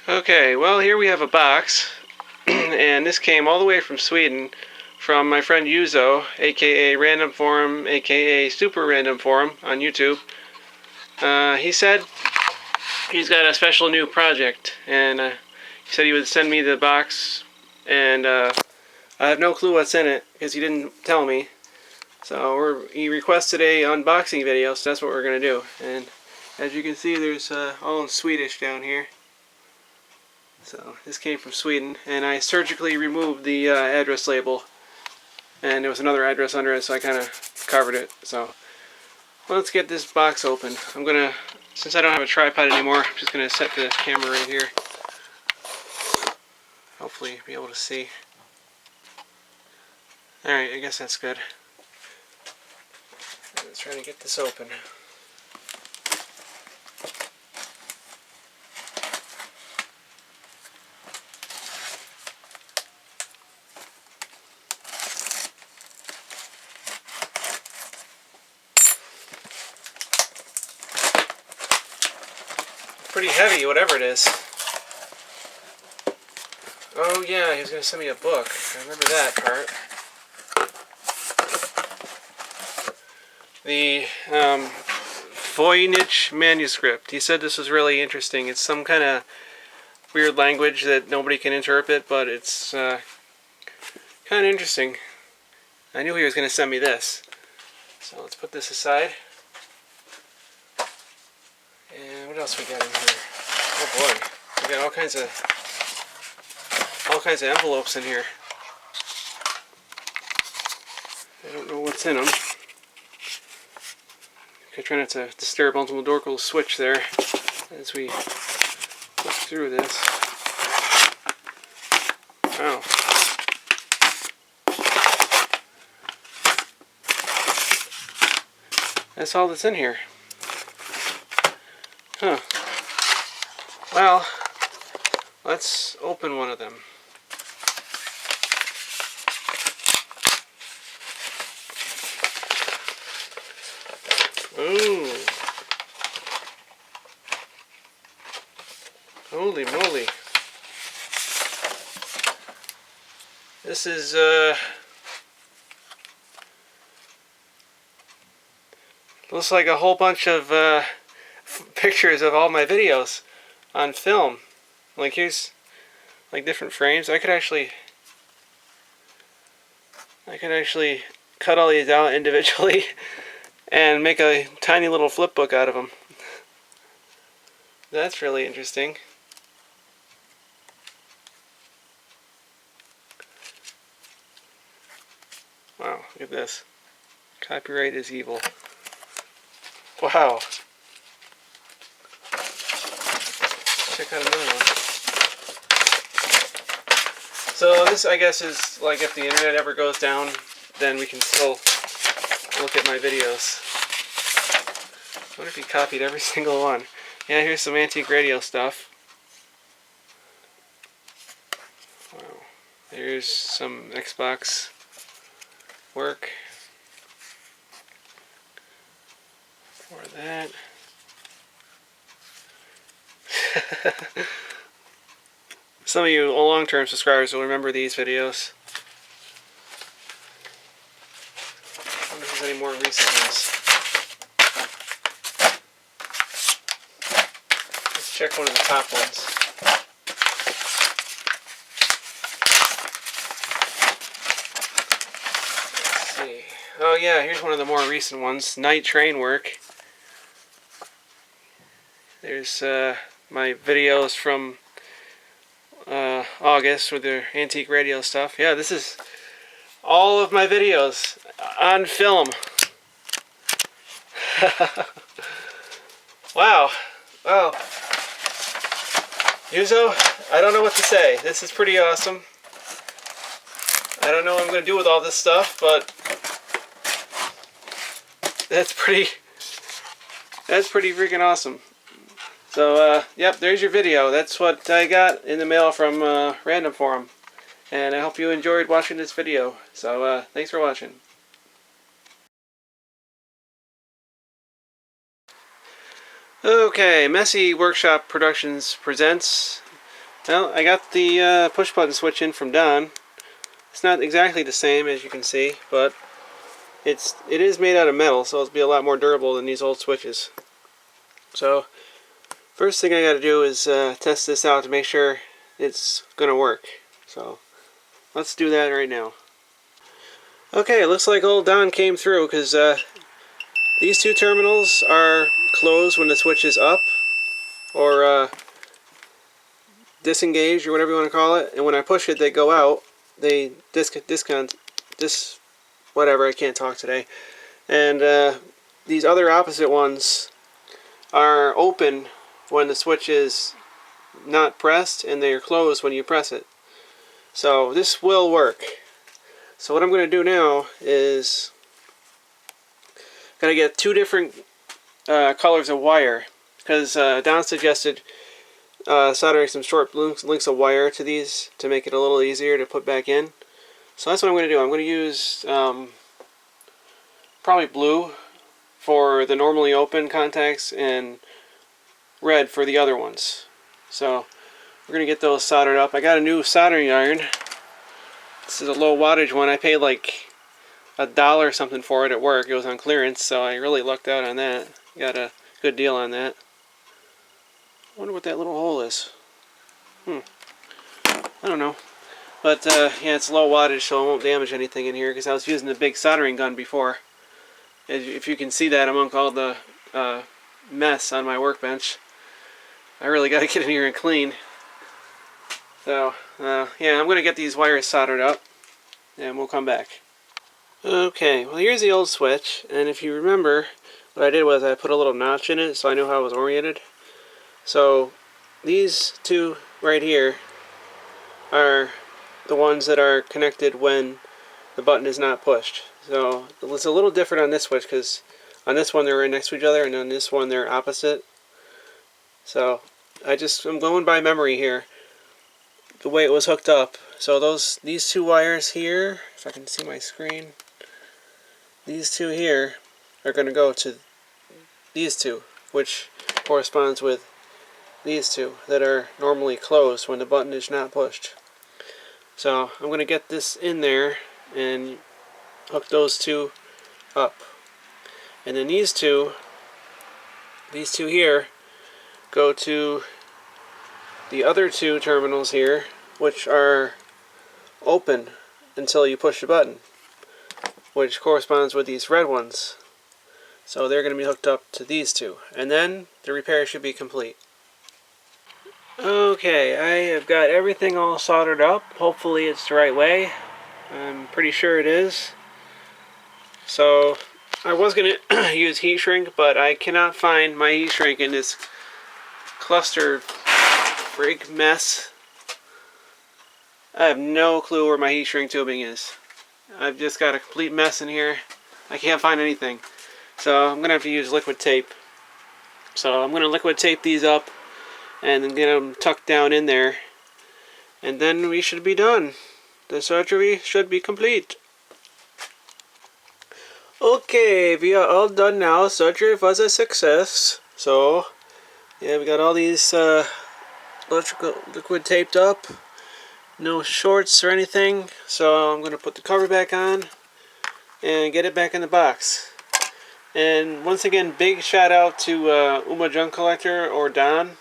Okay, well here we have a box, and this came all the way from Sweden from my friend Yuzo, aka Random Forum, aka Super Random Forum on YouTube. He said he's got a special new project, and he said he would send me the box, and I have no clue what's in it because he didn't tell me. So he requested a unboxing video, so that's what we're going to do. And as you can see, there's all in Swedish down here. So this came from Sweden, and I surgically removed the address label, and there was another address under it, so I kind of covered it. So let's get this box open. I'm gonna, since I don't have a tripod anymore, I'm just gonna set the camera right here. Hopefully you'll be able to see. Alright, I guess that's good. Let's try to get this open. Pretty heavy, whatever it is. Oh yeah, he was going to send me a book. I remember that part. The Voynich manuscript. He said this was really interesting. It's some kind of weird language that nobody can interpret, but it's kind of interesting. I knew he was going to send me this. So let's put this aside. And what else we got in here? Oh boy, we got all kinds of envelopes in here. I don't know what's in them. I try not to disturb Ultimate Dorkle's switch there as we look through this. Wow. That's all that's in here. Huh. Well, let's open one of them. Ooh. Holy moly. This is, looks like a whole bunch of, pictures of all my videos on film. Like here's like different frames. I could actually cut all these out individually and make a tiny little flip book out of them. That's really interesting. Wow, look at this. Copyright is evil. Wow. Check out another one. So this, I guess, is like if the internet ever goes down, then we can still look at my videos. I wonder if he copied every single one. Yeah, here's some antique radio stuff. Wow. There's some Xbox work for that. Some of you long-term subscribers will remember these videos. I wonder if there's any more recent ones. Let's check one of the top ones. Let's see. Oh yeah, here's one of the more recent ones. Night Train Work. There's my videos from August with their antique radio stuff. Yeah, this is all of my videos on film. Wow. Wow. Yuzo, I don't know what to say. This is pretty awesome. I don't know what I'm going to do with all this stuff, but that's pretty freaking awesome. So, yep, there's your video. That's what I got in the mail from Random Forum. And I hope you enjoyed watching this video. So, thanks for watching. Okay, Messy Workshop Productions presents Well, I got the push button switch in from Don. It's not exactly the same as you can see, but it is made out of metal, so it'll be a lot more durable than these old switches. So first thing I got to do is test this out to make sure it's going to work. So let's do that right now. Okay, it looks like old Don came through because these two terminals are closed when the switch is up or disengaged or whatever you want to call it, and when I push it they go out. They whatever, I can't talk today. And these other opposite ones are open when the switch is not pressed, and they are closed when you press it. So this will work. So what I'm going to do now is gotta get two different colors of wire, because Don suggested soldering some short links of wire to these to make it a little easier to put back in. So that's what I'm going to do. I'm going to use probably blue for the normally open contacts and red for the other ones. So we're going to get those soldered up. I got a new soldering iron. This is a low wattage one. I paid like $1 or something for it at work. It was on clearance, so I really lucked out on that. Got a good deal on that. I wonder what that little hole is. I don't know. But yeah, it's low wattage, so it won't damage anything in here, because I was using the big soldering gun before. If you can see that among all the mess on my workbench, I really got to get in here and clean. So yeah, I'm going to get these wires soldered up, and we'll come back. Okay, well here's the old switch, and if you remember, what I did was I put a little notch in it so I knew how it was oriented. So these two right here are the ones that are connected when the button is not pushed. So it's a little different on this switch, because on this one they're right next to each other, and on this one they're opposite. So I'm going by memory here, the way it was hooked up. So these two wires here, if I can see my screen, these two here are going to go to these two, which corresponds with these two that are normally closed when the button is not pushed. So I'm going to get this in there and hook those two up. And then these two here go to the other two terminals here, which are open until you push the button, which corresponds with these red ones. So they're going to be hooked up to these two, and then the repair should be complete. Okay, I have got everything all soldered up. Hopefully it's the right way. I'm pretty sure it is. So I was going to use heat shrink, but I cannot find my heat shrink in this cluster freak mess. I have no clue where my heat shrink tubing is. I've just got a complete mess in here. I can't find anything. So I'm going to have to use liquid tape. So I'm going to liquid tape these up and then get them tucked down in there, and then we should be done. The surgery should be complete. Okay, we are all done now. Surgery was a success. So yeah, we got all these electrical liquid taped up, no shorts or anything. So I'm going to put the cover back on and get it back in the box. And once again, big shout out to Uma Junk Collector, or Don.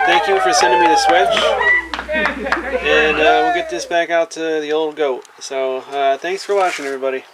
Thank you for sending me the switch, and we'll get this back out to the old goat. So thanks for watching, everybody.